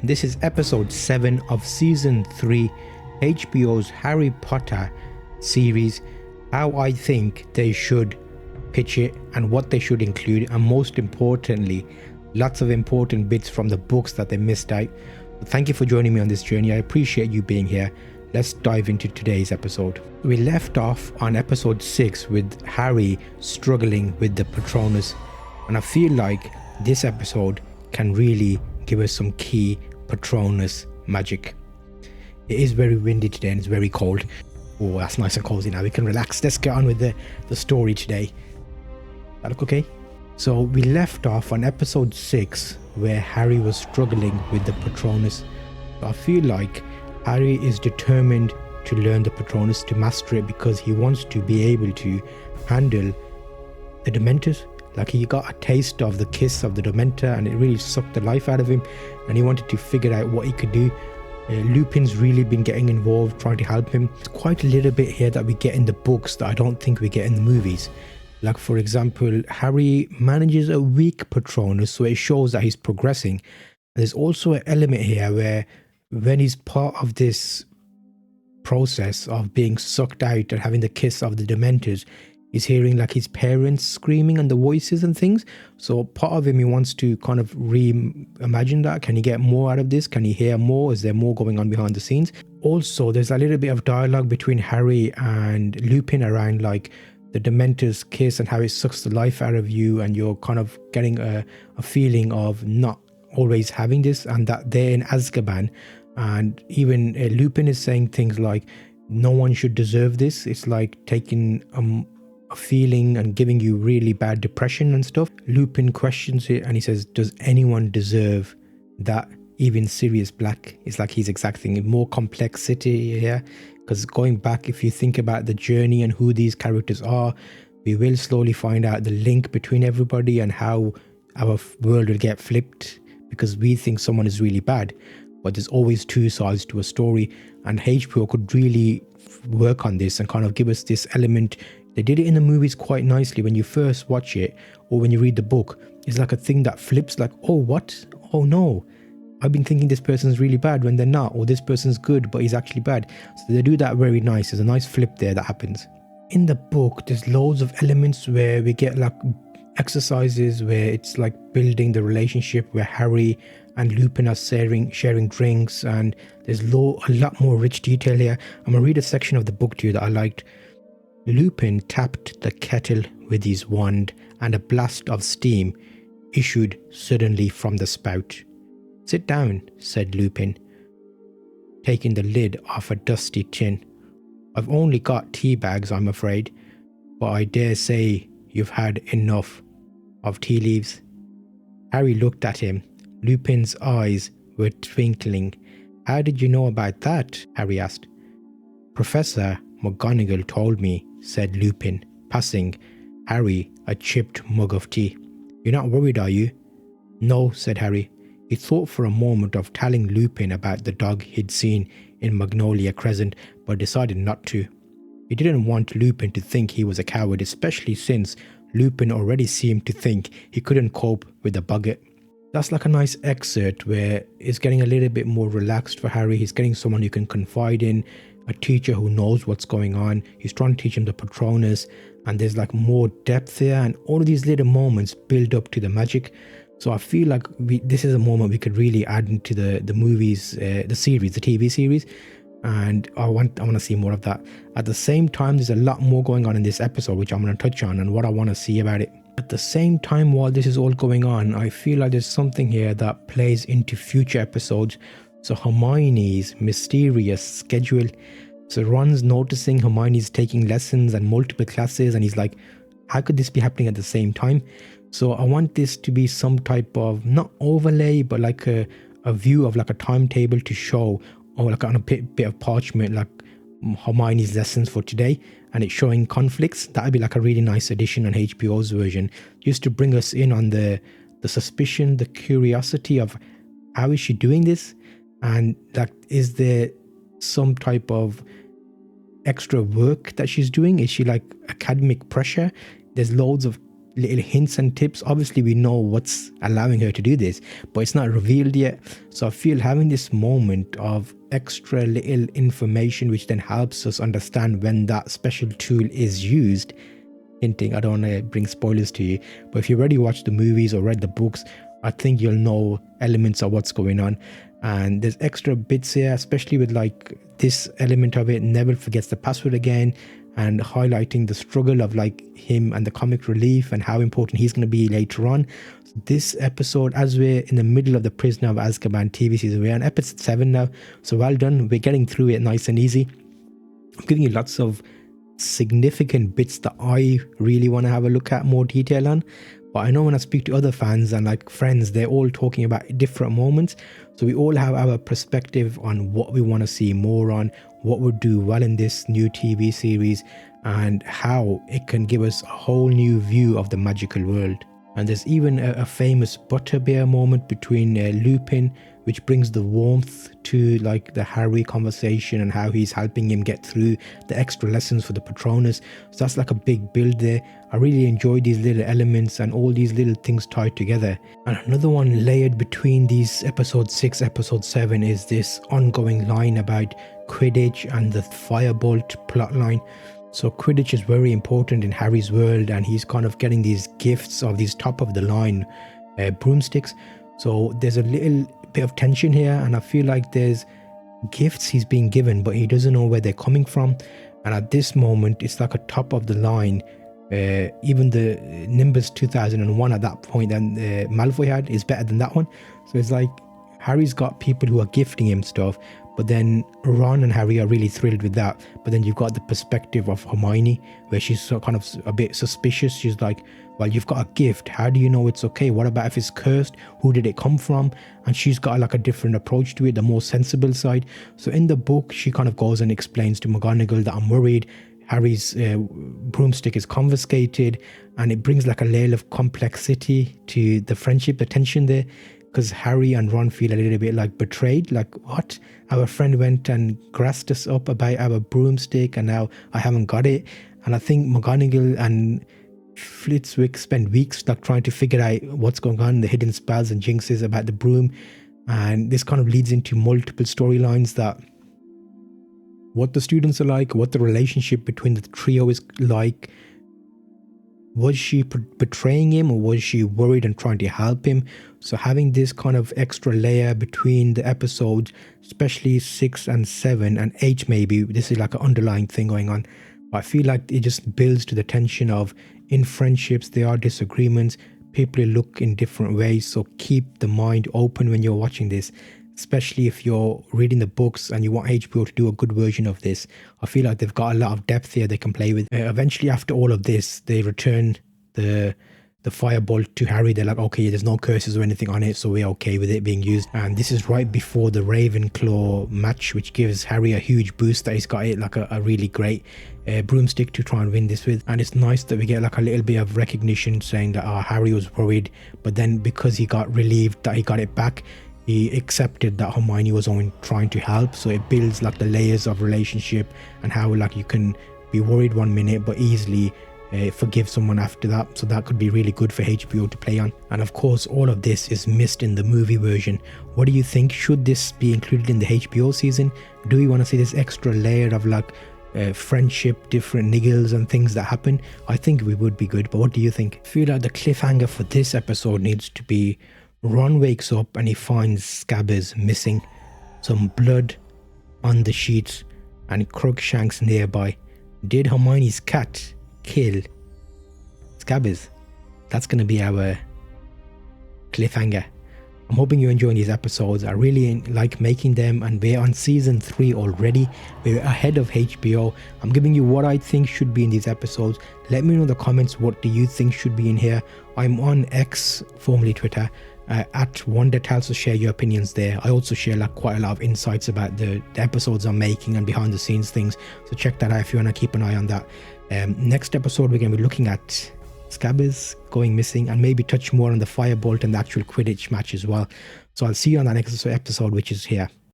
This is episode 7 of season 3, HBO's Harry Potter series, how I think they should pitch it and what they should include, and most importantly, lots of important bits from the books that they missed out. Thank you for joining me on this journey. I appreciate you being here. Let's dive into today's episode. We left off on episode 6 with Harry struggling with the Patronus, and I feel like this episode can really give us some key Patronus magic. It is very windy today and it's very cold. Oh, that's nice and cozy now. We can relax. Let's get on with the story today. That look okay? So we left off on episode 6 where Harry was struggling with the Patronus. I feel like Harry is determined to learn the Patronus, to master it, because he wants to be able to handle the Dementors. Like, he got a taste of the kiss of the Dementor and it really sucked the life out of him, and he wanted to figure out what he could do. Lupin's really been getting involved, trying to help him. It's quite a little bit here that we get in the books that I don't think we get in the movies. Like, for example, Harry manages a weak Patronus, so it shows that he's progressing. And there's also an element here where when he's part of this process of being sucked out and having the kiss of the Dementors, he's hearing like his parents screaming and the voices and things. So part of him, he wants to kind of reimagine that. Can he get more out of this? Can he hear more? Is there more going on behind the scenes? Also, there's a little bit of dialogue between Harry and Lupin around like the Dementor's kiss and how it sucks the life out of you, and you're kind of getting a feeling of not always having this, and that they're in Azkaban. And even Lupin is saying things like, no one should deserve this. It's like taking a feeling and giving you really bad depression and stuff. Lupin questions it and he says, does anyone deserve that? Even Sirius Black is like he's exacting more complexity here. Because going back, if you think about the journey and who these characters are, we will slowly find out the link between everybody and how our world will get flipped, because we think someone is really bad, but there's always two sides to a story. And HBO could really work on this and kind of give us this element. They did it in the movies quite nicely. When you first watch it or when you read the book, it's like a thing that flips, like, oh, what? Oh no, I've been thinking this person's really bad when they're not, or this person's good but he's actually bad. So they do that very nice. There's a nice flip there that happens. In the book, there's loads of elements where we get like exercises where it's like building the relationship, where Harry and Lupin are sharing drinks, and there's a lot more rich detail here. I'm gonna read a section of the book to you that I liked. Lupin tapped the kettle with his wand and a blast of steam issued suddenly from the spout. Sit down, said Lupin, taking the lid off a dusty tin. I've only got tea bags, I'm afraid, but I dare say you've had enough of tea leaves. Harry looked at him. Lupin's eyes were twinkling. How did you know about that? Harry asked. Professor McGonagall told me, said Lupin, passing Harry a chipped mug of tea. You're not worried, are you? No, said Harry. He thought for a moment of telling Lupin about the dog he'd seen in Magnolia Crescent, but decided not to. He didn't want Lupin to think he was a coward, especially since Lupin already seemed to think he couldn't cope with the Bucket. That's like a nice excerpt where it's getting a little bit more relaxed for Harry. He's getting someone you can confide in, a teacher who knows what's going on. He's trying to teach him the Patronus, and there's like more depth there, and all of these little moments build up to the magic. So I feel like this is a moment we could really add into the movies, the series, the TV series, and I want to see more of that. At the same time, there's a lot more going on in this episode which I'm going to touch on and what I want to see about it. At the same time, while this is all going on, I feel like there's something here that plays into future episodes. So Hermione's mysterious schedule. So Ron's noticing Hermione's taking lessons and multiple classes, and he's like, how could this be happening at the same time? So I want this to be some type of, not overlay, but like a view of like a timetable to show, or like on a bit of parchment, like Hermione's lessons for today, and it's showing conflicts. That would be like a really nice addition on HBO's version, just to bring us in on the suspicion, the curiosity of how is she doing this, and like, is there some type of extra work that she's doing? Is she like academic pressure? There's loads of little hints and tips. Obviously we know what's allowing her to do this, but it's not revealed yet. So I feel having this moment of extra little information which then helps us understand when that special tool is used. Hinting, I don't want to bring spoilers to you, but if you already watched the movies or read the books, I think you'll know elements of what's going on. And there's extra bits here, especially with like this element of it. Neville forgets the password again, and highlighting the struggle of like him and the comic relief and how important he's going to be later on. So this episode, as we're in the middle of the Prisoner of Azkaban TV season, we're on episode 7 now, so well done. We're getting through it nice and easy. I'm giving you lots of significant bits that I really want to have a look at more detail on. But I know when I speak to other fans and like friends, they're all talking about different moments. So we all have our perspective on what we want to see more on, what would do well in this new TV series, and how it can give us a whole new view of the magical world. And there's even a famous butterbeer moment between Lupin, which brings the warmth to like the Harry conversation and how he's helping him get through the extra lessons for the Patronus. So that's like a big build there. I really enjoyed these little elements and all these little things tied together. And another one layered between these episode 6, episode 7 is this ongoing line about Quidditch and the Firebolt plotline. So Quidditch is very important in Harry's world, and he's kind of getting these gifts of these top of the line broomsticks. So there's a little bit of tension here, and I feel like there's gifts he's being given, but he doesn't know where they're coming from. And at this moment, it's like a top of the line. Even the Nimbus 2001 at that point that Malfoy had is better than that one. So it's like Harry's got people who are gifting him stuff, but then Ron and Harry are really thrilled with that. But then you've got the perspective of Hermione, where she's so kind of a bit suspicious. She's like, well, you've got a gift. How do you know it's okay? What about if it's cursed? Who did it come from? And she's got like a different approach to it, the more sensible side. So in the book, she kind of goes and explains to McGonagall that I'm worried Harry's broomstick is confiscated, and it brings like a layer of complexity to the friendship, the tension there. Because Harry and Ron feel a little bit like betrayed, like what? Our friend went and grassed us up about our broomstick and now I haven't got it. And I think McGonagall and Flitwick spend weeks like trying to figure out what's going on, the hidden spells and jinxes about the broom. And this kind of leads into multiple storylines, that what the students are like, what the relationship between the trio is like. Was she betraying him, or was she worried and trying to help him? So having this kind of extra layer between the episodes, especially 6 and 7 and 8 maybe, this is like an underlying thing going on. I feel like it just builds to the tension of, in friendships there are disagreements, people look in different ways, so keep the mind open when you're watching this. Especially if you're reading the books and you want HBO to do a good version of this. I feel like they've got a lot of depth here they can play with. Eventually, after all of this, they return the Firebolt to Harry. They're like, okay, there's no curses or anything on it, so we're okay with it being used. And this is right before the Ravenclaw match, which gives Harry a huge boost that he's got it like a really great broomstick to try and win this with. And it's nice that we get like a little bit of recognition saying that Harry was worried, but then because he got relieved that he got it back, he accepted that Hermione was only trying to help. So it builds like the layers of relationship and how like you can be worried one minute but easily forgive someone after that. So that could be really good for HBO to play on. And of course all of this is missed in the movie version. What do you think? Should this be included in the HBO season? Do we want to see this extra layer of like friendship, different niggles and things that happen? I think we would be good, but what do you think? I feel like the cliffhanger for this episode needs to be Ron wakes up and he finds Scabbers missing, some blood on the sheets and Crookshanks nearby. Did Hermione's cat kill Scabbers? That's going to be our cliffhanger. I'm hoping you're enjoying these episodes. I really like making them, and we're on season 3 already. We're ahead of HBO. I'm giving you what I think should be in these episodes. Let me know in the comments, what do you think should be in here? I'm on X, formerly Twitter, at Wondatell, so share your opinions there. I also share like quite a lot of insights about the episodes I'm making and behind the scenes things, so check that out if you want to keep an eye on that. Next episode we're going to be looking at Scabbers going missing and maybe touch more on the Firebolt and the actual Quidditch match as well. So I'll see you on that next episode, which is here.